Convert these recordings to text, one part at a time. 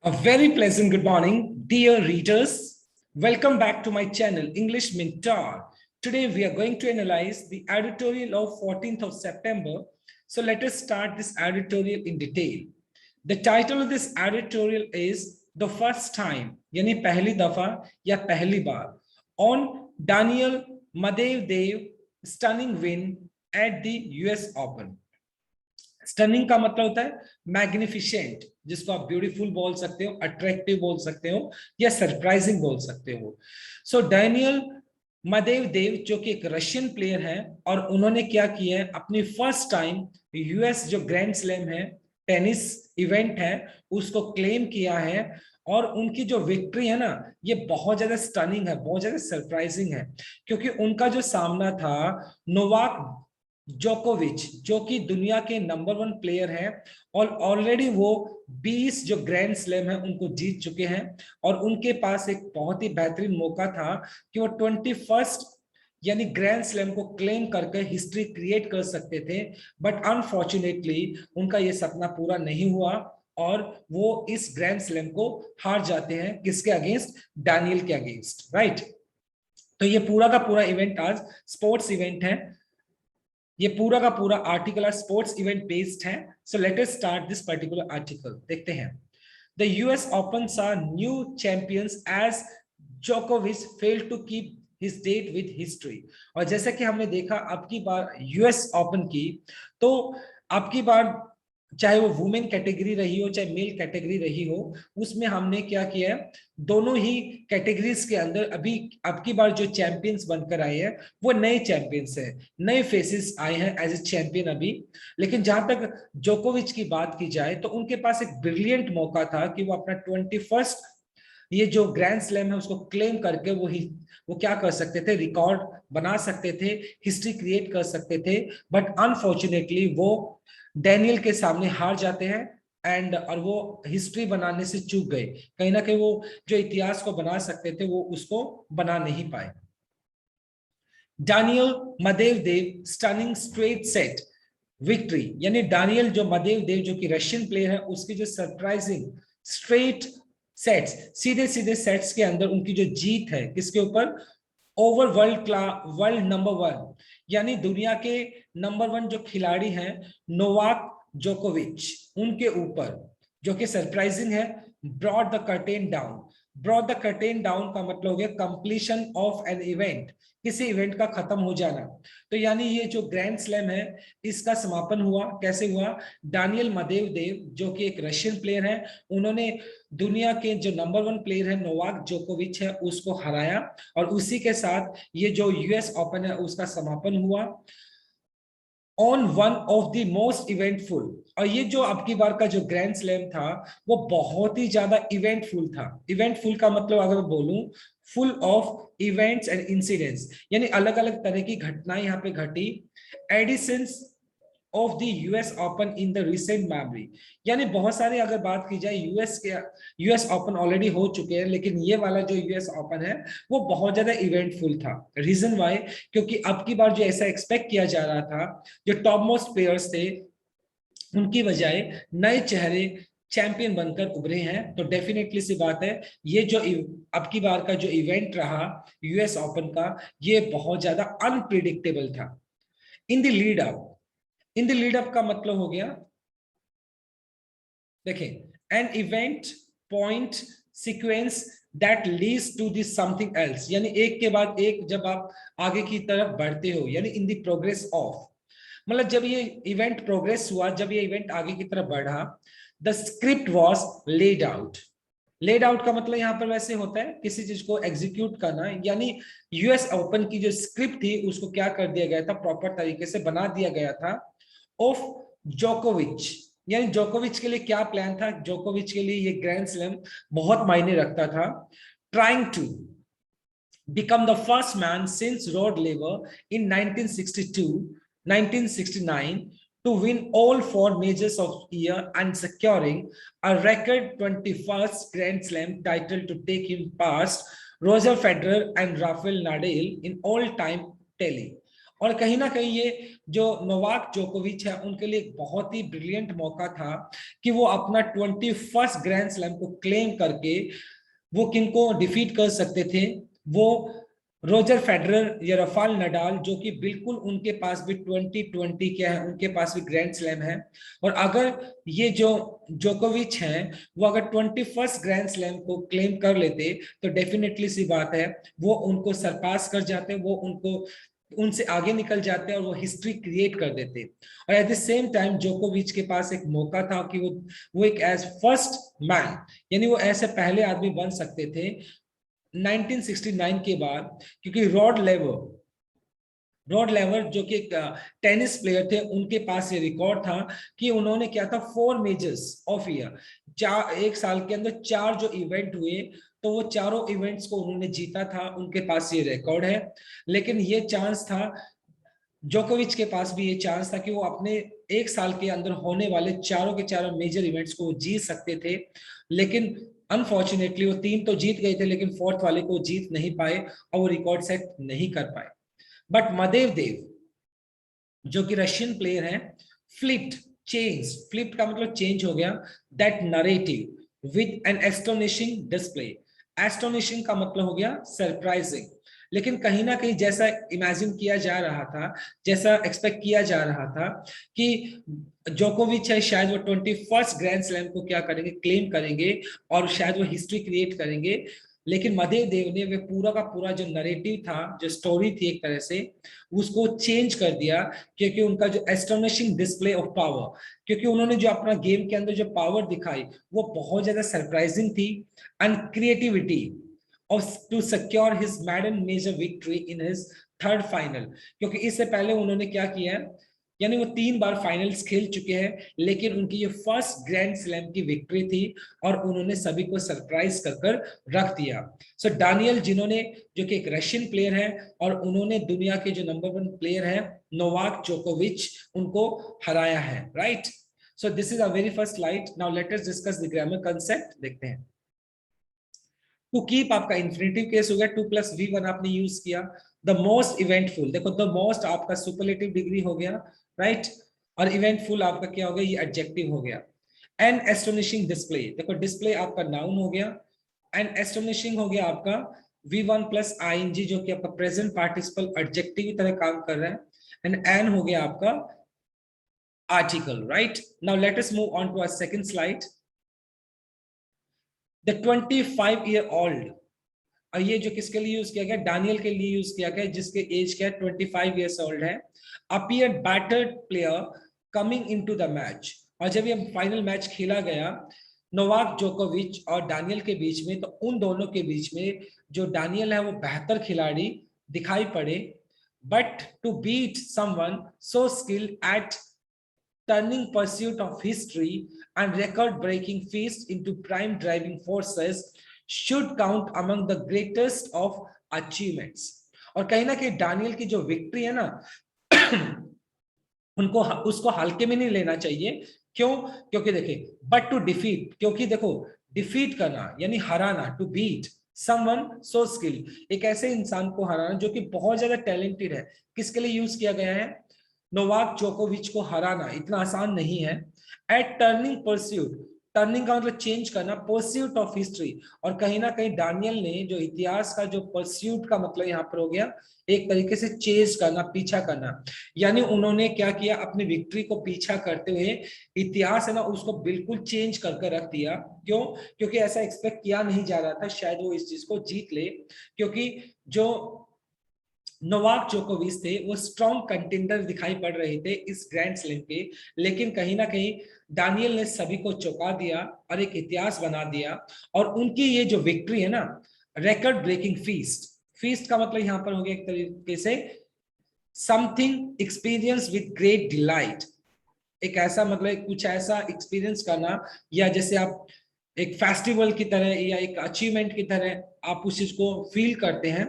A very pleasant good morning, dear readers. Welcome back to my channel, English Mentor. Today we are going to analyze the editorial of 14th of September. So let us start this editorial in detail. The title of this editorial is The First Time, यानी पहली दफा या पहली बार, on Daniel Medvedev stunning win at the US Open. Stunning का मतलब होता है magnificent, जिसको आप ब्यूटीफुल बोल सकते हो, अट्रैक्टिव बोल सकते हो या सरप्राइजिंग बोल सकते हो। सो डैनियल मेदवेदेव जो कि एक रशियन प्लेयर है और उन्होंने क्या किया है, अपनी फर्स्ट टाइम यूएस जो ग्रैंड स्लैम है, टेनिस इवेंट है, उसको क्लेम किया है। और उनकी जो विक्ट्री है ना, ये बहुत ज्यादा स्टनिंग है, बहुत ज्यादा सरप्राइजिंग है, क्योंकि उनका जो सामना था नोवाक जोकोविच, जो कि दुनिया के नंबर 1 प्लेयर हैं और ऑलरेडी वो 20 जो ग्रैंड स्लैम है उनको जीत चुके हैं। और उनके पास एक बहुत ही बेहतरीन मौका था कि वो 21st यानी ग्रैंड स्लैम को क्लेम करके हिस्ट्री क्रिएट कर सकते थे, बट अनफॉर्चुनेटली उनका ये सपना पूरा नहीं हुआ और वो इस ग्रैंड स्लैम को हार जाते हैं। किसके अगेंस्ट? डैनियल के अगेंस्ट, राइट। तो ये पूरा का पूरा इवेंट आज स्पोर्ट्स इवेंट है, ये पूरा का पूरा आर्टिकल स्पोर्ट्स इवेंट बेस्ड है। So let us start this particular article. देखते हैं। The US Open saw new champions as जोकोविच failed to keep his date with history. और जैसा कि हमने देखा अब की बार यूएस ओपन की, तो अब की बार चाहे वो वुमेन कैटेगरी रही हो चाहे मेल कैटेगरी रही हो, उसमें हमने क्या किया है, दोनों ही कैटेगरीज के अंदर अभी अब की बार जो चैंपियंस बनकर आए हैं वो नए चैंपियंस हैं, नए फेसेस आए हैं एज ए चैंपियन अभी। लेकिन जहां तक जोकोविच की बात की जाए तो उनके पास एक ब्रिलियंट मौका था कि वो अपना 21st ये जो ग्रैंड स्लैम है उसको क्लेम करके वो क्या कर सकते थे, रिकॉर्ड बना सकते थे, हिस्ट्री क्रिएट कर सकते थे। बट अनफॉर्चुनेटली वो डैनियल के सामने हार जाते हैं और वो हिस्ट्री बनाने से चूक गए। कहीं ना कहीं वो जो इतिहास को बना सकते थे वो उसको बना नहीं पाए। Daniel Medvedev stunning straight set victory, यानी डैनियल जो मेदवेदेव जो कि रशियन प्लेयर है, उसकी जो सरप्राइजिंग स्ट्रेट सेट्स, सीधे सीधे सेट्स के अंदर उनकी जो जीत है, किसके ऊपर? ओवर वर्ल्ड नंबर 1 यानी दुनिया के नंबर 1 जो खिलाड़ी हैं नोवाक जोकोविच, उनके ऊपर, जो कि सरप्राइजिंग है। Brought the curtain down, brought the curtain down का मतलब हो गया कंप्लीशन ऑफ एन इवेंट, किसी इवेंट का खत्म हो जाना। तो यानी ये जो ग्रैंड स्लैम है इसका समापन हुआ, कैसे हुआ? डैनियल मेदवेदेव जो कि एक रशियन प्लेयर है, उन्होंने दुनिया के जो नंबर 1 प्लेयर है नोवाक जोकोविच है उसको हराया और उसी के साथ ये जो यूएस ओपन है उसका समापन हुआ on one of the most eventful. और ये जो अब की बार का जो ग्रैंड स्लैम था वो बहुत ही ज्यादा इवेंटफुल था। इवेंटफुल का मतलब अगर बोलूं, full of events and incidents, यानी अलग अलग तरह की घटनाएं यहाँ पे घटी। Editions of the US Open in the recent memory, यानी बहुत सारे अगर बात की जाए यूएस ओपन ऑलरेडी हो चुके हैं, लेकिन ये वाला जो यूएस ओपन है वो बहुत ज्यादा इवेंटफुल था। Reason why? क्योंकि अब की बार जो ऐसा एक्सपेक्ट किया जा रहा था, जो टॉप मोस्ट प्लेयर्स थे उनकी बजाय नए चेहरे चैंपियन बनकर उभरे हैं। तो डेफिनेटली सी बात है, ये जो अब की बार का जो इवेंट रहा यूएस ओपन का, ये बहुत ज्यादा अनप्रिडिक्टेबल था। In the lead up, in the lead up का मतलब हो गया, देखें, an event point sequence that leads to this something else, यानी एक के बाद एक जब आप आगे की तरफ बढ़ते हो, यानी इन द प्रोग्रेस ऑफ, मतलब जब ये इवेंट प्रोग्रेस हुआ, जब ये इवेंट आगे की तरफ बढ़ा, the script was laid out. Laid out का मतलब यहाँ पर वैसे होता है किसी चीज को एग्जीक्यूट करना, यानी यूएस ओपन की जो स्क्रिप्ट थी उसको क्या कर दिया गया था, प्रॉपर तरीके से बना दिया गया था। ऑफ जोकोविच, यानी जोकोविच के लिए क्या प्लान था, जोकोविच के लिए ये ग्रैंड स्लैम बहुत मायने रखता था। Trying to become the first man since Rod Laver in 1969 to win all 4 majors of the year and securing a record 21st Grand Slam title to take him past Roger Federer and Rafael Nadal in all-time tally. और कहीं ना कहीं ये जो Novak जोकोविच है उनके लिए एक बहुत ही ब्रिलियंट मौका था कि वो अपना 21st ग्रैंड स्लैम को क्लेम करके वो किनको डिफीट कर सकते थे। वो रोजर फेडरर या राफेल नडाल, जो कि बिल्कुल उनके पास भी 2020 क्या है, उनके पास भी ग्रैंड स्लैम है। और अगर ये जो जोकोविच हैं वो अगर 21st ग्रैंड स्लैम को क्लेम कर लेते तो डेफिनेटली सी बात है वो उनको सरपास कर जाते, वो उनको उनसे आगे निकल जाते और वो हिस्ट्री क्रिएट कर देते। और एट द सेम टाइम जोकोविच के पास एक मौका था कि वो एक एज फर्स्ट मैन, यानी वो ऐसे पहले आदमी बन सकते थे 1969 के बाद, क्योंकि रॉड लेवर जो कि एक टेनिस प्लेयर थे, उनके पास ये रिकॉर्ड था कि उन्होंने क्या था 4 मेजर्स ऑफ ईयर, एक साल के अंदर 4 जो इवेंट हुए तो वो चारों इवेंट्स को उन्होंने जीता था, उनके पास ये रिकॉर्ड है। लेकिन ये चांस था, जोकोविच के पास भी ये चांस था कि वो अपने एक साल के अंदर होने वाले चारों के चारों मेजर इवेंट्स को जीत सकते थे। लेकिन अनफॉर्चुनेटली वो 3 तो जीत गए थे लेकिन फोर्थ वाले को जीत नहीं पाए और वो रिकॉर्ड सेट नहीं कर पाए। बट मदेव देव जो कि रशियन प्लेयर है, फ्लिप्ड का मतलब चेंज हो गया that narrative with an astonishing display. Astonishing का मतलब हो गया सरप्राइजिंग। लेकिन कहीं ना कहीं जैसा इमेजिन किया जा रहा था, जैसा एक्सपेक्ट किया जा रहा था कि जोकोविच है शायद वो 21st ग्रैंड स्लैम को क्या करेंगे, क्लेम करेंगे और शायद वो हिस्ट्री क्रिएट करेंगे। लेकिन मदेव देव ने वे पूरा का पूरा जो नरेटिव था, जो स्टोरी थी एक तरह से, उसको चेंज कर दिया। क्योंकि उनका जो एस्टोनिशिंग डिस्प्ले ऑफ पावर, क्योंकि उन्होंने जो अपना गेम के अंदर जो पावर दिखाई वो बहुत ज्यादा सरप्राइजिंग थी। And creativity of to secure his maiden major victory in his third final, क्योंकि इससे पहले उन्होंने क्या किया है, यानी वो 3 बार फाइनल्स खेल चुके हैं लेकिन उनकी ये फर्स्ट ग्रैंड स्लैम की विक्ट्री थी और उन्होंने सभी को सरप्राइज कर कर रख दिया। सो डानियल, जिन्होंने, जो कि एक रशियन प्लेयर है और उन्होंने दुनिया के जो नंबर 1 प्लेयर है नोवाक जोकोविच, उनको हराया है, right. So this is a very first slide. Now let us discuss the grammar concept. देखते हैं। टू कीप आपका इंफिनिटिव केस हो गया, 2+V1 आपने यूज किया। द मोस्ट इवेंटफुल, देखो द मोस्ट आपका सुपरलेटिव डिग्री हो गया, राइट। और इवेंटफुल आपका क्या हो गया, ये एडजेक्टिव हो गया। एन एस्टोनिशिंग डिस्प्ले, देखो डिस्प्ले आपका नाउन हो गया, एंड एस्टोनिशिंग हो गया आपका V1+ing, जो कि आपका प्रेजेंट पार्टिसिपल एडजेक्टिव की तरह काम कर रहा है। एंड एन हो गया आपका article, right. Now let us move on to our second slide. The 25-year-old, और ये जो किसके लिए यूज किया गया, डैनियल के लिए यूज किया गया, जिसके एज क्या है 25 years old है। Appear battered player coming into the match, और जब ये फाइनल मैच खेला गया नोवाक जोकोविच और डैनियल के बीच में, तो उन दोनों के बीच में जो डैनियल है वो बेहतर खिलाड़ी दिखाई पड़े। But to beat someone so skilled at turning pursuit of history and record-breaking feats into prime driving forces should count among the greatest of achievements। और कहीं ना कहीं डैनियल की जो विक्ट्री है ना उनको उसको हल्के में नहीं लेना चाहिए। क्यों? क्योंकि देखिए, बट टू डिफीट, क्योंकि देखो डिफीट करना यानी हराना, to beat someone so skill, एक ऐसे इंसान को हराना जो कि बहुत ज्यादा टैलेंटेड है, किसके लिए यूज किया गया है, नोवाक जोकोविच को हराना इतना आसान नहीं है। एट टर्निंग परस्यूट, टर्निंग का मतलब चेंज करना, परस्यूट ऑफ हिस्ट्री, और कहीं ना कहीं डैनियल ने जो इतिहास का जो परस्यूट का मतलब यहाँ पर हो गया एक तरीके से चेज करना, पीछा करना, यानी उन्होंने क्या किया, अपनी विक्ट्री को पीछा करते हुए इतिहास है ना उसको बिल्कुल चेंज करके रख दिया। क्यों? क्योंकि ऐसा एक्सपेक्ट किया नहीं जा रहा था शायद वो इस चीज को जीत ले, क्योंकि जो नोवाक जोकोविच थे वो स्ट्रॉन्ग कंटेंडर दिखाई पड़ रहे थे इस ग्रैंड स्लैम के। लेकिन कहीं ना कहीं डैनियल ने सभी को चौंका दिया और एक इतिहास बना दिया। और उनकी ये जो विक्ट्री है ना, रिकॉर्ड ब्रेकिंग फीस्ट, फीस्ट का मतलब यहां पर हो गया एक तरीके से something experience with great delight, एक ऐसा मतलब कुछ ऐसा एक्सपीरियंस करना, या जैसे आप एक फेस्टिवल की तरह या एक अचीवमेंट की तरह आप उस चीज को फील करते हैं।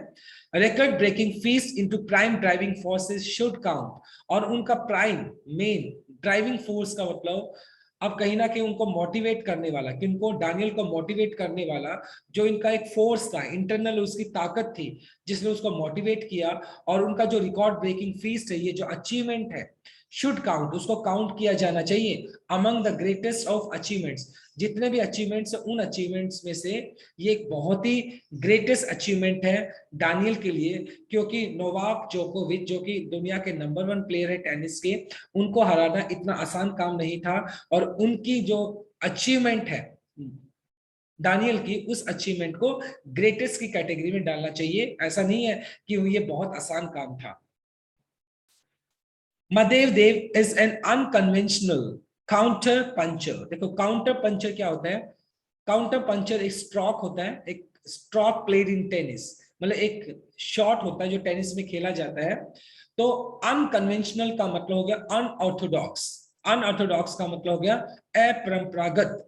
Record breaking feast into prime driving forces should count, और उनका प्राइम मेन ड्राइविंग फोर्स का मतलब अब कहीं ना कहीं उनको मोटिवेट करने वाला, किनको, डानियल को मोटिवेट करने वाला जो इनका एक फोर्स था, इंटरनल उसकी ताकत थी जिसने उसको मोटिवेट किया, और उनका जो रिकॉर्ड ब्रेकिंग फीस्ट है, ये जो अचीवमेंट है, शुड काउंट, उसको काउंट किया जाना चाहिए among the greatest of achievements. जितने भी अचीवमेंट्स है उन अचीवमेंट्स में से ये एक बहुत ही ग्रेटेस्ट अचीवमेंट है डानियल के लिए, क्योंकि नोवाक जोकोविच जो कि दुनिया के नंबर 1 प्लेयर है टेनिस के, उनको हराना इतना आसान काम नहीं था। और उनकी जो अचीवमेंट है डानियल की, उस अचीवमेंट को ग्रेटेस्ट की कैटेगरी में डालना चाहिए। ऐसा नहीं है कि ये बहुत आसान काम था। महादेव देव is an unconventional counterpuncher. देखो काउंटर पंचर क्या होता है? काउंटर पंचर एक स्ट्रोक होता है, एक स्ट्रोक प्लेड इन टेनिस, मतलब एक शॉट होता है जो टेनिस में खेला जाता है। तो अनकन्वेंशनल का मतलब हो गया अनऑर्थोडॉक्स, अनऑर्थोडॉक्स का मतलब हो गया अपरंपरागत,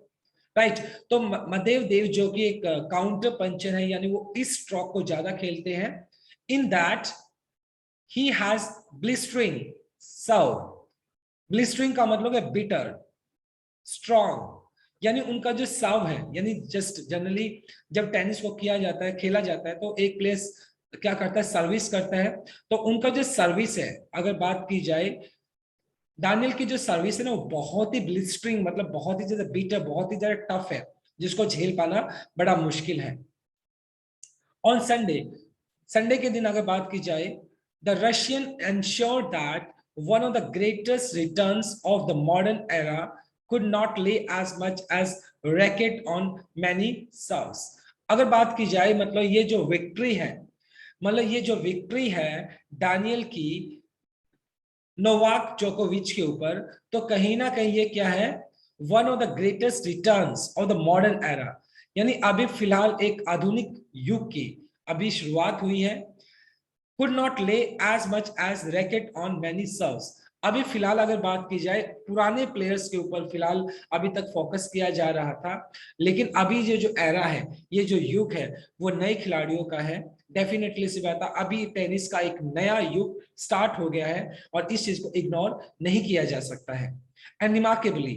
राइट। तो महादेव देव जो कि एक काउंटर पंचर है, यानी वो इस स्ट्रोक को ज्यादा खेलते हैं। In that he has blistering serve. Blistering का मतलब है बिटर, स्ट्रॉन्ग, यानी उनका जो सर्व है, यानी जस्ट जनरली जब टेनिस को किया जाता है, खेला जाता है, तो एक प्लेयर क्या करता है, सर्विस करता है। तो उनका जो सर्विस है, अगर बात की जाए डानियल की जो सर्विस है ना, वो बहुत ही ब्लिस्टरिंग, मतलब बहुत ही ज्यादा बीटर, बहुत ही ज्यादा टफ है, जिसको झेल पाना बड़ा मुश्किल है। ऑन संडे, संडे के दिन अगर बात की जाए, the Russian ensure that one of the greatest returns of the modern era could not lay as much as racket on many serves। अगर बात की जाए, मतलब ये जो विक्ट्री है, मतलब ये जो विक्ट्री है डानियल की नोवाक जोकोविच के ऊपर, तो कहीं ना कहीं ये क्या है, one of the greatest returns of the modern era, यानी अभी फिलहाल एक आधुनिक युग की अभी शुरुआत हुई है। could not lay as much as racket on many serves। अभी फिलहाल अगर बात की जाए, पुराने प्लेयर्स के ऊपर फिलहाल अभी तक फोकस किया जा रहा था, लेकिन अभी ये जो एरा है, ये जो युग है, वो नए खिलाड़ियों का है। डेफिनेटली सी बात है, अभी टेनिस का एक नया युग स्टार्ट हो गया है और इस चीज को इग्नोर नहीं किया जा सकता है। एंड रिमार्केबली,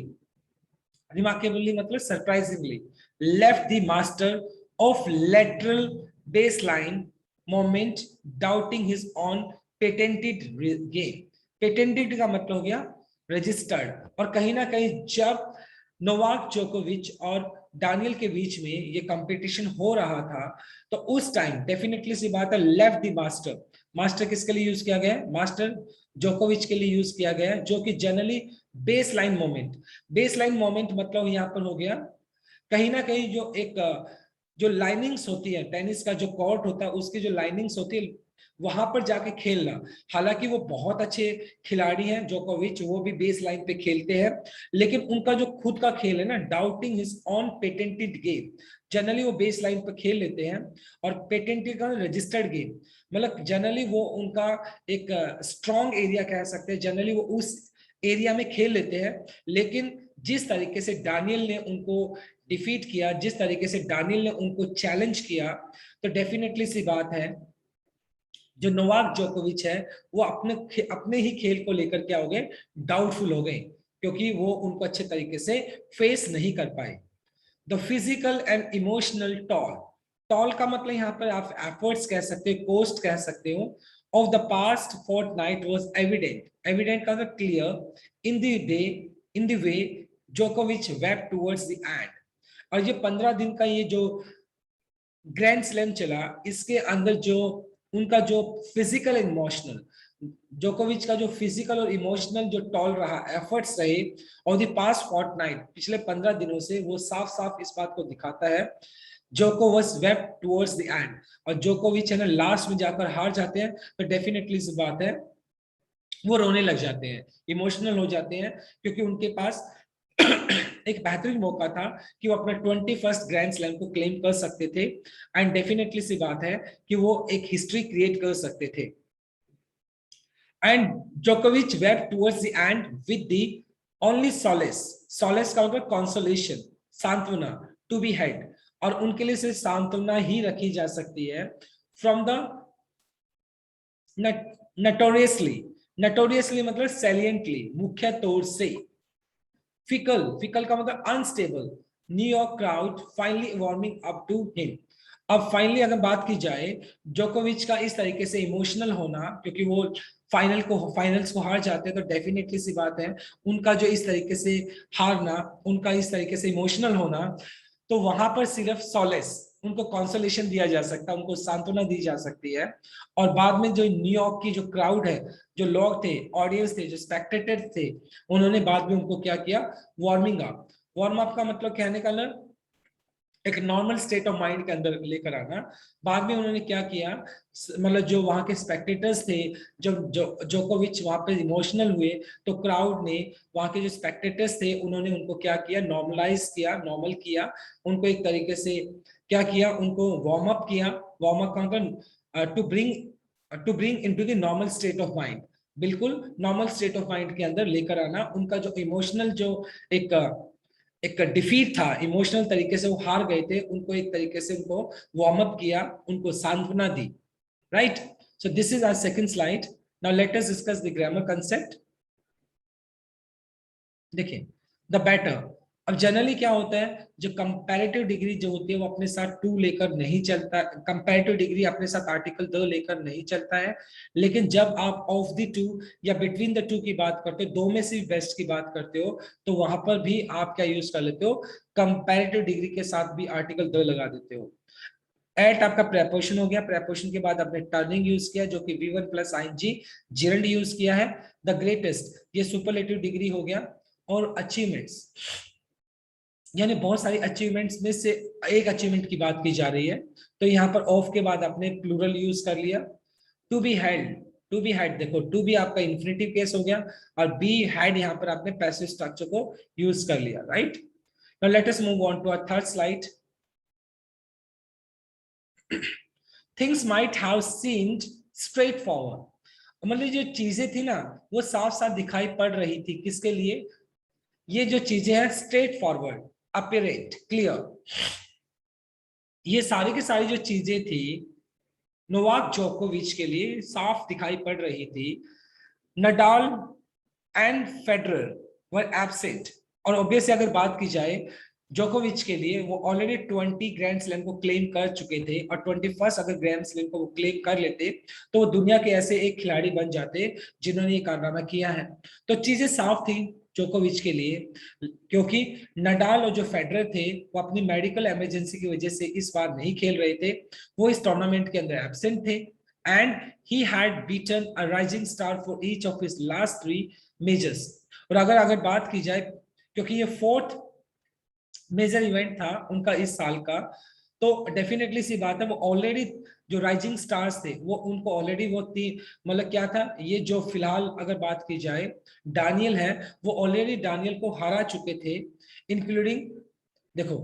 रिमार्केबली मतलब surprisingly, left the master of lateral baseline moment doubting his on patented game. Patented का मतलब हो गया रजिस्टर्ड। और कहीं ना कहीं जब नोवाक जोकोविच और डानियल के बीच में ये कंपटीशन हो रहा था, तो उस टाइम डेफिनेटली सी बात है, लेफ्ट द मास्टर, मास्टर किसके लिए यूज किया गया है, मास्टर जोकोविच के लिए यूज किया गया है, जो कि generally base line moment, base line moment मतलब यहाँ पर हो गया कहीं ना कहीं जो एक जो लाइनिंग्स होती है, टेनिस का जो कोर्ट होता है उसकी जो लाइनिंग्स होती है, वहां पर जाके खेलना। हालांकि वो बहुत अच्छे खिलाड़ी हैं जोकोविच, वो भी बेस लाइन पे खेलते हैं, लेकिन उनका जो खुद का खेल है ना, doubting his on patented game, generally वो बेस लाइन पे खेल लेते हैं। और पेटेंटेड का रजिस्टर्ड गेम, मतलब जनरली वो उनका एक स्ट्रॉन्ग एरिया कह सकते हैं, जनरली वो उस एरिया में खेल लेते हैं। लेकिन जिस तरीके से डानियल ने उनको डिफीट किया, जिस तरीके से डानियल ने उनको चैलेंज किया, तो डेफिनेटली सी बात है, जो नोवाक जोकोविच है वो अपने ही खेल को लेकर क्या हो गए, डाउटफुल हो गए, क्योंकि वो उनको अच्छे तरीके से फेस नहीं कर पाए। The physical and emotional toll, toll का मतलब यहाँ पर आप एफर्ट्स कह सकते हो, कोस्ट कह सकते हो, of the past fortnight was evident, evident का मतलब clear, in the day, in the way जोकोविच वेप्ट टुवर्ड्स द एंड। और ये 15 दिन का ये जो ग्रैंड स्लैम चला, इसके अंदर जो उनका जो फिजिकल इमोशनल, जोकोविच का जो फिजिकल और इमोशनल जो टॉल रहा, एफर्ट्स रहे और द पास्ट फोर्टनाइट, पिछले 15 दिनों से, वो साफ साफ इस बात को दिखाता है, Djoko was wept towards the end. और जोकोविच है ना, लास्ट में जाकर हार जाते हैं, तो डेफिनेटली इस बात है, वो रोने लग जाते हैं, इमोशनल हो जाते हैं, क्योंकि उनके पास एक बेहतरीन मौका था कि वो अपना 21st ग्रैंड स्लैम को क्लेम कर सकते थे। एंड डेफिनेटली सी बात है कि वो एक हिस्ट्री क्रिएट कर सकते थे। एंड जोकोविच wept towards the and with the only solace, solace का मतलब कंसोलेशन, सांत्वना, टू बी हेड, और उनके लिए सिर्फ सांत्वना ही रखी जा सकती है, फ्रॉम द नटोरियसली, नटोरियसली मतलब सैलियंटली, मुख्य तौर से, फिकल, फिकल का मतलब unstable. New York crowd finally warming up to him. अब फाइनली अगर बात की जाए जोकोविच का इस तरीके से इमोशनल होना, क्योंकि वो फाइनल्स को हार जाते हैं, तो डेफिनेटली सी बात है उनका जो इस तरीके से हारना, उनका इस तरीके से इमोशनल होना, तो वहां पर सिर्फ सॉलेस, उनको कंसोलेशन दिया जा सकता है, उनको सांत्वना दी जा सकती है। और बाद में जो न्यूयॉर्क की जो क्राउड है, जो लोग थे, ऑडियंस थे, जो स्पेक्टेटर थे, उन्होंने बाद में उनको क्या किया, वार्मिंग अप। वार्म अप का मतलब कहने का ना एक नॉर्मल स्टेट ऑफ माइंड के अंदर लेकर आना। बाद में उन्होंने क्या किया, मतलब जो वहां के स्पेक्टेटर्स थे, जब जो जोकोविच वहां पे इमोशनल हुए, तो क्राउड ने, वहां के जो स्पेक्टेटर्स थे, उन्होंने उनको क्या किया, नॉर्मलाइज किया, नॉर्मल किया, उनको एक तरीके से क्या किया, उनको वार्म अप किया। वार्म अप का मतलब to bring into the normal state of mind, बिल्कुल नॉर्मल स्टेट ऑफ माइंड के अंदर लेकर आना। उनका जो इमोशनल जो एक एक डिफीट था, इमोशनल तरीके से वो हार गए थे, उनको एक तरीके से उनको वार्म अप किया, उनको सांत्वना दी। Right, so this is our second slide. Now let us discuss the grammar concept. देखिए, द बेटर। अब जनरली क्या होता है, जो कंपैरेटिव डिग्री जो होती है वो अपने साथ टू लेकर नहीं चलता, कंपैरेटिव डिग्री अपने साथ आर्टिकल द लेकर नहीं चलता है। लेकिन जब आप ऑफ द टू या बिटवीन द टू की बात करते हो, दो में से बेस्ट की बात करते हो, तो वहां पर भी आप क्या यूज कर लेते हो, कंपैरेटिव डिग्री के साथ भी आर्टिकल द लगा देते हो। एट आपका प्रेपोजिशन हो गया, प्रेपोजिशन के बाद आपने टर्निंग यूज किया जो कि V1 plus ING, gerund use किया है। द ग्रेटेस्ट, ये सुपरलेटिव डिग्री हो गया। और अचीवमेंट्स, यानी बहुत सारी अचीवमेंट्स में से एक अचीवमेंट की बात की जा रही है, तो यहाँ पर ऑफ के बाद आपने प्लूरल यूज कर लिया। To be had, to be had, देखो टू बी आपका इन्फिनिटिव केस हो गया, और बी हैड यहाँ पर आपने पैसिव स्ट्रक्चर को यूज कर लिया। Right, now let us move on to our third slide. Things might have seemed straightforward, मतलब जो चीजें थी ना वो साफ साफ दिखाई पड़ रही थी, किसके लिए, ये जो चीजें हैं स्ट्रेट फॉरवर्ड, अपेरेंट, क्लियर, ये सारी की सारी जो चीजें थी नोवाक जोकोविच के लिए साफ दिखाई पड़ रही थी। Nadal and Federer were absent, और ऑब्वियसली अगर बात की जाए जोकोविच के लिए, वो ऑलरेडी 20 ग्रैंड स्लैम को क्लेम कर चुके थे, और 21 अगर ग्रैंड स्लैम को वो क्लेम कर लेते तो वो दुनिया के ऐसे एक खिलाड़ी बन जाते जिन्होंने ये कारनामा किया है। तो चीजें साफ थी जोकोविच के लिए, क्योंकि नडाल और जो फेडरर थे वो अपनी मेडिकल इमरजेंसी की वजह से इस बार नहीं खेल रहे थे, वो इस टूर्नामेंट के अंदर एब्सेंट थे। And he had beaten a rising star for each of his last 3 measures. और अगर अगर बात की जाए, क्योंकि ये 4th मेजर इवेंट था उनका इस साल का, तो डेफिनेटली सी बात है वो ऑलरेडी जो राइजिंग स्टार्स थे वो उनको ऑलरेडी वो थी, मतलब क्या था, ये जो फिलहाल अगर बात की जाए डानियल है, वो ऑलरेडी डानियल को हरा चुके थे, इंक्लूडिंग, देखो,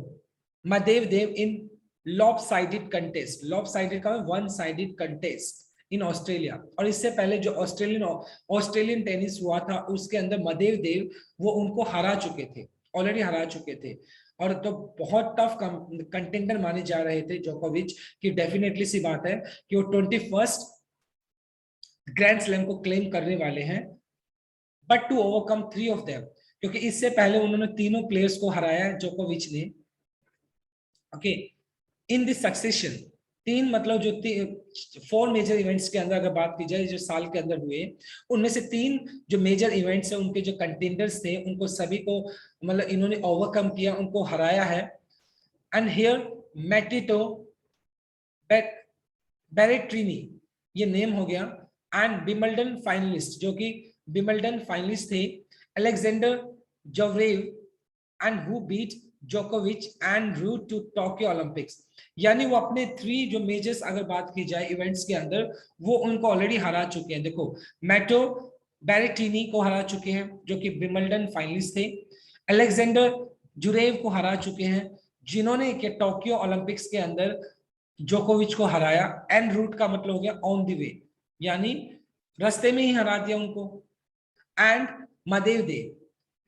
महादेव देव इन लॉपसाइडेड कंटेस्ट, लॉपसाइडेड का one sided contest in Australia. और इससे पहले जो ऑस्ट्रेलियन टेनिस हुआ था उसके अंदर महादेव देव वो उनको हरा चुके थे, ऑलरेडी हरा चुके थे। और तो बहुत टफ कंटेंडर माने जा रहे थे जोकोविच, कि डेफिनेटली सी बात है कि वो 21st ग्रैंड स्लैम को क्लेम करने वाले हैं। But to overcome 3 of them, क्योंकि इससे पहले उन्होंने तीनों प्लेयर्स को हराया है जोकोविच ने। ओके, इन दिस सक्सेशन, तीन मतलब जो 4 मेजर इवेंट्स के अंदर अगर बात की जाए जो साल के अंदर हुए, उनमें से 3 जो मेजर इवेंट्स है उनके जो कंटेंडर्स थे उनको सभी को मतलब इन्होंने ओवरकम किया, उनको हराया है। एंड हियर मैटिटो बेरेट्रिनी, ये नेम हो गया। एंड बिमल्डन फाइनलिस्ट, जो कि बिमल्डन फाइनलिस्ट थे, Alexander Zverev, and who beat जोकोविच en route to Tokyo Olympics. यानी वो अपने 3 जो मेजर्स अगर बात की जाए इवेंट्स के अंदर, वो उनको ऑलरेडी हरा चुके हैं। देखो, मैटो बैरेटिनी को हरा चुके हैं जो कि विंबलडन फाइनलिस्ट थे, अलेक्जेंडर जुरेव को हरा चुके हैं जिन्होंने के टोक्यो ओलंपिक्स के अंदर जोकोविच को हराया। एंड रूट का मतलब हो गया ऑन द वे, यानी रास्ते में ही हरा दिया उनको। एंड मदेव देव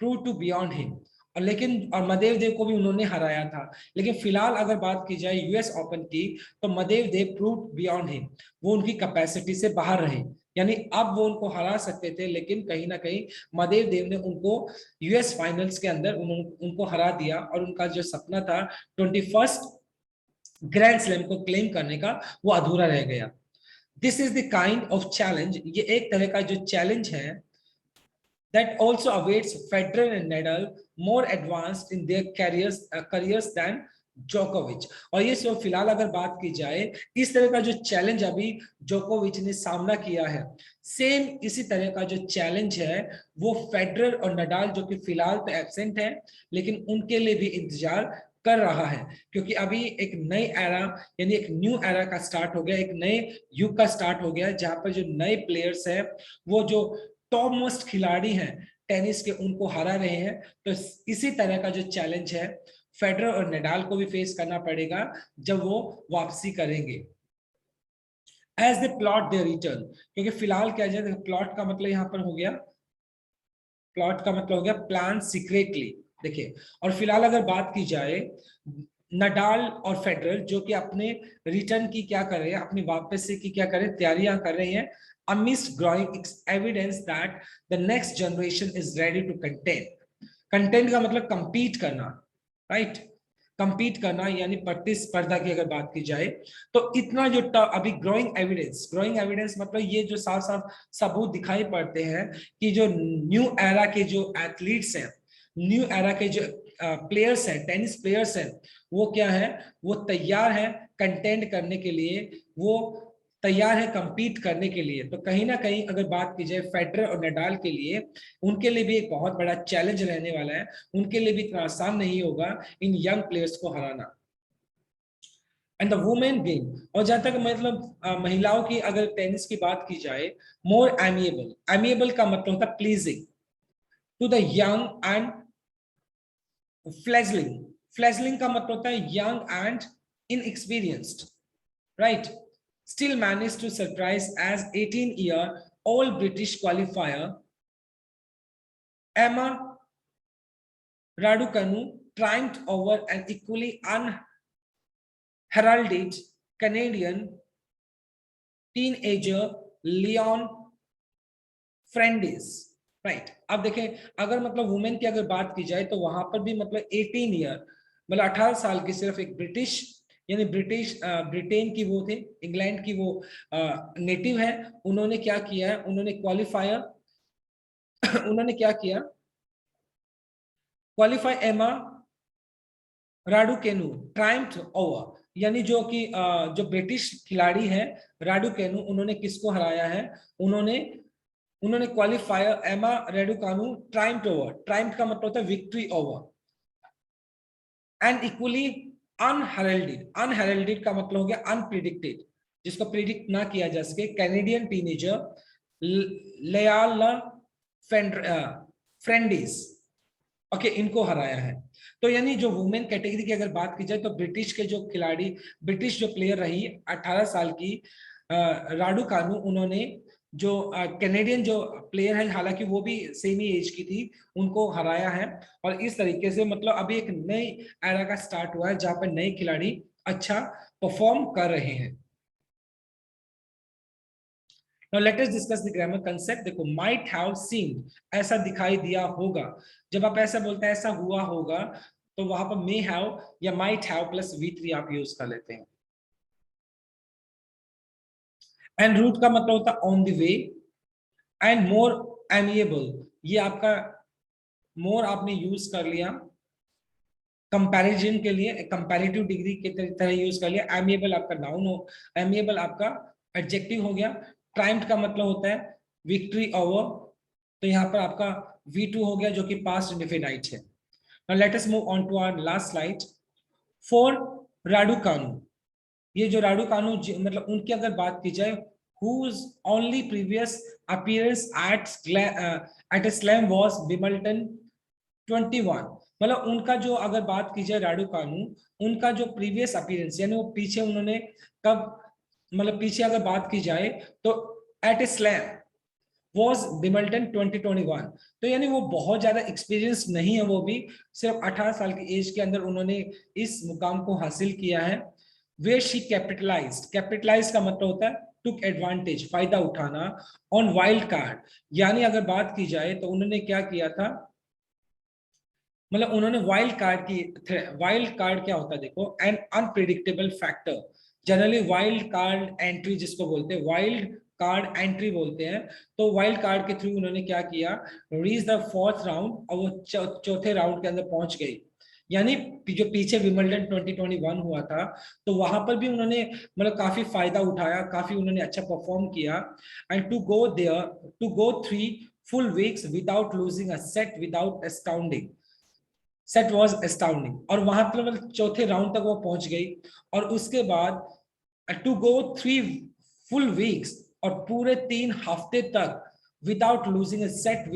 प्रूव टू बियॉन्ड हिम, और लेकिन और मदेव देव को भी उन्होंने हराया था। लेकिन फिलहाल अगर बात की जाए यूएस ओपन की, तो मदेव देव प्रूव बियॉन्ड हिम, वो उनकी कैपेसिटी से बाहर रहे, यानी अब वो उनको हरा सकते थे, लेकिन कहीं ना कहीं महादेव देव ने उनको यूएस फाइनल्स के अंदर उनको हरा दिया और उनका जो सपना था 21st ग्रैंड स्लैम को क्लेम करने का, वो अधूरा रह गया। This is the kind of challenge, ये एक तरह का जो चैलेंज है that also awaits Federer and Nadal more advanced in their careers than जोकोविच। और ये सिर्फ फिलहाल अगर बात की जाए, इस तरह का जो चैलेंज अभी जोकोविच ने सामना किया है, सेम इसी तरह का जो चैलेंज है वो फेडरर और नडाल, जो कि फिलहाल तो एब्सेंट है, लेकिन उनके लिए भी इंतजार कर रहा है, क्योंकि अभी एक नई एरा यानी एक न्यू एरा का स्टार्ट हो गया, एक नए युग का स्टार्ट हो गया, जहां पर जो नए प्लेयर्स हैं वो जो टॉप मोस्ट खिलाड़ी हैं टेनिस के, उनको हरा रहे हैं। तो इसी तरह का जो चैलेंज है फेडरर और नडाल को भी फेस करना पड़ेगा जब वो वापसी करेंगे। As they plot their return, क्योंकि फिलहाल क्या जाए, प्लॉट का मतलब यहां पर हो गया, प्लॉट का मतलब हो गया प्लान सीक्रेटली। देखिए, और फिलहाल अगर बात की जाए, नडाल और फेडरर जो कि अपने रिटर्न की क्या कर रहे हैं, अपनी वापसी की क्या कर रहे हैं, तैयारियां कर रहे हैं, amidst growing evidence that the next generation is ready to contend. Content का मतलब compete करना, राइट? compete करना यानी प्रतिस्पर्धा की अगर बात की जाए, तो इतना जो अभी ग्रोइंग एविडेंस मतलब ये जो साफ साफ सबूत दिखाई पड़ते हैं कि जो न्यू एरा के जो एथलीट्स हैं, न्यू एरा के जो प्लेयर्स हैं, टेनिस प्लेयर्स हैं, वो क्या है, वो तैयार है कंटेंट करने के लिए, वो तैयार है compete करने के लिए। तो कहीं ना कहीं अगर बात की जाए फेडरर और नडाल के लिए, उनके लिए भी एक बहुत बड़ा चैलेंज रहने वाला है, उनके लिए भी इतना आसान नहीं होगा इन यंग प्लेयर्स को हराना। एंड द वुमेन गेम, और जहां तक मतलब महिलाओं की अगर टेनिस की बात की जाए, मोर एमिएबल का मतलब होता है pleasing to the young and fledgling का मतलब होता है young and inexperienced, right? Still managed to surprise as 18-year-old British qualifier Emma Raducanu triumphed over an equally unheralded Canadian teenager Leon Friendis, right? अब देखें, अगर मतलब वुमेन की अगर बात की जाए तो वहां पर भी मतलब 18 ईयर मतलब 18 साल की सिर्फ एक ब्रिटिश, यानी ब्रिटेन की वो थे, इंग्लैंड की वो नेटिव है, उन्होंने क्या किया है, उन्होंने क्या किया, क्वालिफाई एमा राडुकेनु ट्रायम्फ्ड ओवर, यानी जो कि जो ब्रिटिश खिलाड़ी है राडुकेनु, उन्होंने किसको हराया है, उन्होंने क्वालिफायर एमा राडुकानु ट्रायम्फ्ड ओवर, ट्रायम्फ्ड का मतलब होता है विक्ट्री ओवर, एंड इक्वली अनहेरल्डेड का मतलब हो गया अनप्रिडिक्टेड, जिसको प्रिडिक्ट ना किया जा सके, कैनेडियन टीनेजर लेयाला फ्रेंडिस, ओके, इनको हराया है। तो यानी जो वुमेन कैटेगरी की अगर बात की जाए तो ब्रिटिश के जो खिलाड़ी, ब्रिटिश जो प्लेयर रही 18 साल की राडुकानु, उन्होंने जो कैनेडियन जो प्लेयर है, हालांकि वो भी सेम ही एज की थी, उनको हराया है। और इस तरीके से मतलब अभी एक नई एरा का स्टार्ट हुआ है जहां पर नए खिलाड़ी अच्छा परफॉर्म कर रहे हैं। Now let us discuss the grammar concept. देखो, might have seemed, ऐसा दिखाई दिया होगा, जब आप ऐसा बोलते हैं ऐसा हुआ होगा, तो वहां पर may have या might have प्लस V3 आप यूज कर लेते हैं। एंड रूट का मतलब होता है on the way, and more amiable, ये आपका मोर आपने यूज कर लिया कंपैरिजन के लिए, कंपैरेटिव डिग्री के तरह यूज कर लिया। एमिएबल आपका नाउन हो, एमिएबल आपका एडजेक्टिव हो गया। ट्रायम्फ्ड का मतलब होता है विक्ट्री ओवर, तो यहाँ पर आपका V2 हो गया जो कि पास्ट इंडेफिनाइट है। Now let us move on to our last slide. For Raducanu, ये जो राडुकानु मतलब उनकी अगर बात की जाए, whose only previous appearance at a slam was Wimbledon 21, मतलब उनका जो अगर बात की जाए राडुकानु, उनका जो प्रीवियस अपीयरेंस यानी वो पीछे उन्होंने कब, मतलब पीछे अगर बात की जाए तो at a slam was Wimbledon 2021, तो यानी वो बहुत ज्यादा एक्सपीरियंस नहीं है, वो भी सिर्फ 18 साल की एज के अंदर उन्होंने इस मुकाम को हासिल किया है। वेयर शी कैपिटलाइज्ड का मतलब होता है टुक एडवांटेज, फायदा उठाना ऑन वाइल्ड कार्ड, यानी अगर बात की जाए तो उन्होंने क्या किया था, मतलब उन्होंने वाइल्ड कार्ड क्या होता है देखो, an unpredictable factor, generally wild card entry जिसको बोलते हैं, वाइल्ड कार्ड एंट्री बोलते हैं। तो वाइल्ड कार्ड के थ्रू उन्होंने क्या किया, रीच द फोर्थ राउंड, और वो चौथे राउंड के अंदर पहुंच गई। यानी जो पीछे विंबलडन 2021 हुआ था, तो वहां पर भी उन्होंने मतलब काफी फायदा उठाया, काफी उन्होंने अच्छा परफॉर्म किया। And to go there, to go 3 full weeks without losing a set, without astounding, set was astounding, और वहां पर मतलब चौथे राउंड तक वो पहुंच गई। और उसके बाद टू गो 3 full weeks, और पूरे 3 हफ्ते तक without losing A set,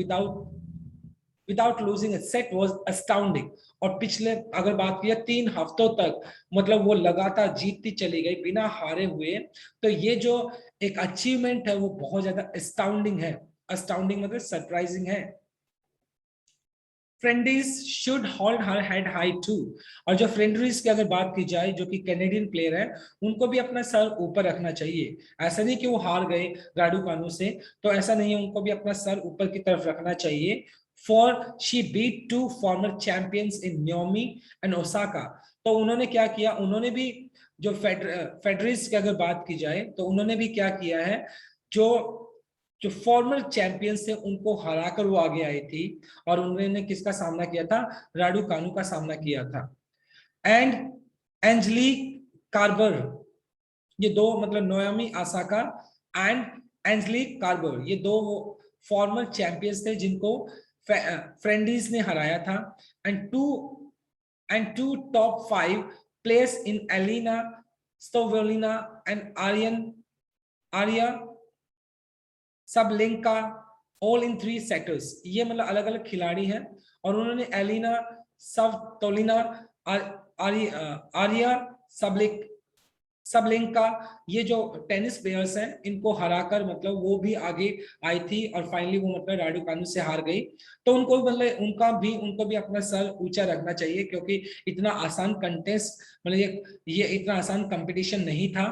without losing A set was astounding. और पिछले अगर बात किया 3 हफ्तों तक, मतलब वो लगातार जीतती चली गई बिना हारे हुए। तो ये जो एक अचीवमेंट है वो बहुत ज्यादा एस्टाउंडिंग है। एस्टाउंडिंग मतलब सरप्राइजिंग है। फ्रेंडीज should hold her head high too, और जो फ्रेंडरीज की अगर बात की जाए जो कि कैनेडियन प्लेयर है, उनको भी अपना सर ऊपर रखना चाहिए। ऐसा नहीं कि वो हार गए राडुकानु से, तो ऐसा नहीं है, उनको भी अपना सर ऊपर की तरफ रखना चाहिए। For she beat 2 former champions in Naomi and Osaka. तो उन्होंने क्या किया, उन्होंने भी जो फेडरीज की अगर बात की जाए तो उन्होंने भी क्या किया है, जो जो फॉर्मर चैंपियंस थे उनको हराकर वो आगे आई थी। और उन्होंने किसका सामना किया था, राडुकानु का सामना किया था। एंड एंजलिक कार्बर, ये दो मतलब नोयामी आसाका एंड एंजलिक कार्बर, ये दो फॉर्मर चैंपियंस थे जिनको फ्रेंडीज ने हराया था। And two top 5 players in Elina Svitolina and Aryna Sabalenka, all in 3 sectors. ये मतलब अलग अलग खिलाड़ी हैं, और उन्होंने एलिना सबतोलिना, आर्या सबलेंका, ये जो टेनिस प्लेयर्स हैं इनको हराकर मतलब वो भी आगे आई थी, और फाइनली वो मतलब राडुकानु से हार गई। तो उनको मतलब उनको भी अपना सर ऊंचा रखना चाहिए, क्योंकि इतना आसान कंटेस्ट मतलब ये इतना आसान कंपटीशन नहीं था।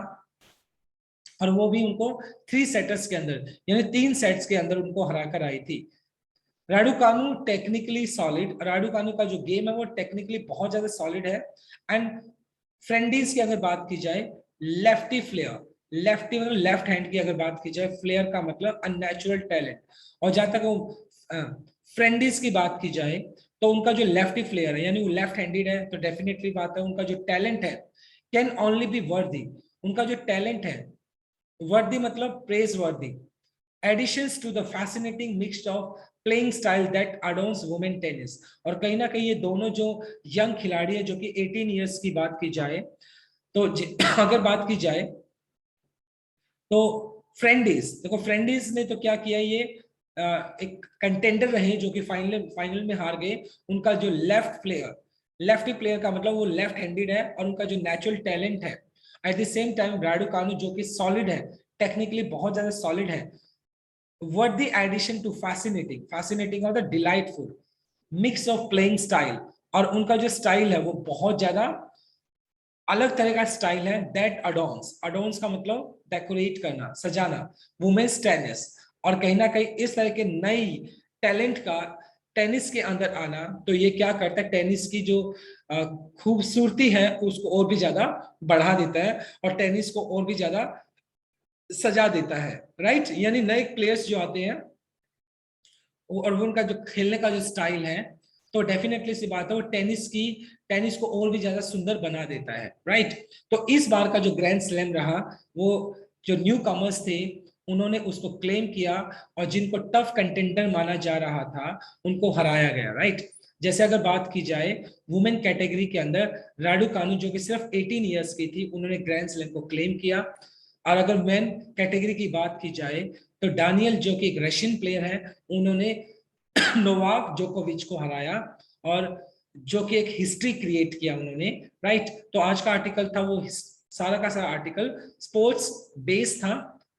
और वो भी उनको 3 सेटर्स के अंदर, यानी 3 सेट्स के अंदर उनको हराकर आई थी। राडुकानु टेक्निकली सॉलिड, राडुकानु का जो गेम है वो टेक्निकली बहुत ज्यादा सॉलिड है। एंड फ्रेंडीज की अगर बात की जाए, लेफ्टी फ्लेयर, लेफ्टी मतलब लेफ्ट हैंड की अगर बात की जाए, फ्लेयर का मतलब अननेचुरल टैलेंट। और जहां तक वो फ्रेंडीज की बात की जाए, तो उनका जो लेफ्टी फ्लेयर है यानी वो लेफ्ट हैंडेड है, तो डेफिनेटली बात है उनका जो टैलेंट है कैन ओनली बी वर्दी, उनका जो टैलेंट है वर्दी मतलब प्रेज वर्दी, additions to the fascinating mix of playing style that adorns women tennis। और कहीं ना कहीं ये दोनों जो यंग खिलाड़ी है जो कि 18 इयर्स की बात की जाए, तो अगर बात की जाए तो फ्रेंडीज, देखो फ्रेंडीज ने तो क्या किया, ये एक कंटेंडर रहे जो कि फाइनल में हार गए। उनका जो लेफ्टी प्लेयर का मतलब वो लेफ्ट हैंडेड है, और उनका जो नेचुरल टैलेंट है, at the same time Raducanu जो कि सॉलिड है, टेक्निकली बहुत ज्यादा सॉलिड है, worthy addition to fascinating और the delightful mix of playing style। और उनका जो स्टाइल है वो बहुत ज्यादा अलग तरह का स्टाइल है, दैट अडोन्स का मतलब डेकोरेट करना, सजाना वुमेन्स टेनिस। और कहीं ना कहीं इस तरह के नई टैलेंट का टेनिस के अंदर आना, तो ये क्या करता है, टेनिस की जो खूबसूरती है उसको और भी ज्यादा बढ़ा देता है, और टेनिस को और भी ज्यादा सजा देता है, राइट। यानी नए प्लेयर्स जो आते हैं और उनका जो खेलने का जो स्टाइल है, तो डेफिनेटली सी बात है वो टेनिस को और भी ज्यादा सुंदर बना देता है, राइट। तो इस बार का जो ग्रैंड स्लैम रहा, वो जो न्यू कमर्स थे उन्होंने उसको क्लेम किया, और जिनको टफ कंटेंडर माना जा रहा था उनको हराया गया, राइट। जैसे अगर बात की जाए वुमेन कैटेगरी के अंदर, राडुकानु जो कि सिर्फ 18 इयर्स की थी, उन्होंने ग्रैंड स्लैम को क्लेम किया। और अगर मेन कैटेगरी की बात की जाए, तो डानियल जो कि एक रशियन प्लेयर है, उन्होंने नोवाक जोकोविच को हराया, और जो कि एक हिस्ट्री क्रिएट किया उन्होंने, राइट। तो आज का आर्टिकल था वो सारा का सारा आर्टिकल स्पोर्ट्स बेस्ड था,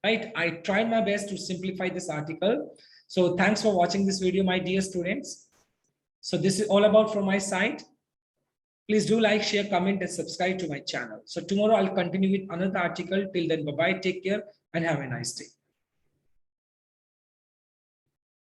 right. I tried my best to simplify this article. So thanks for watching this video my dear students. So this is all about from my side. Please do like, share, comment, and subscribe to my channel. So tomorrow I'll continue with another article. Till then, bye-bye, take care, and have a nice day.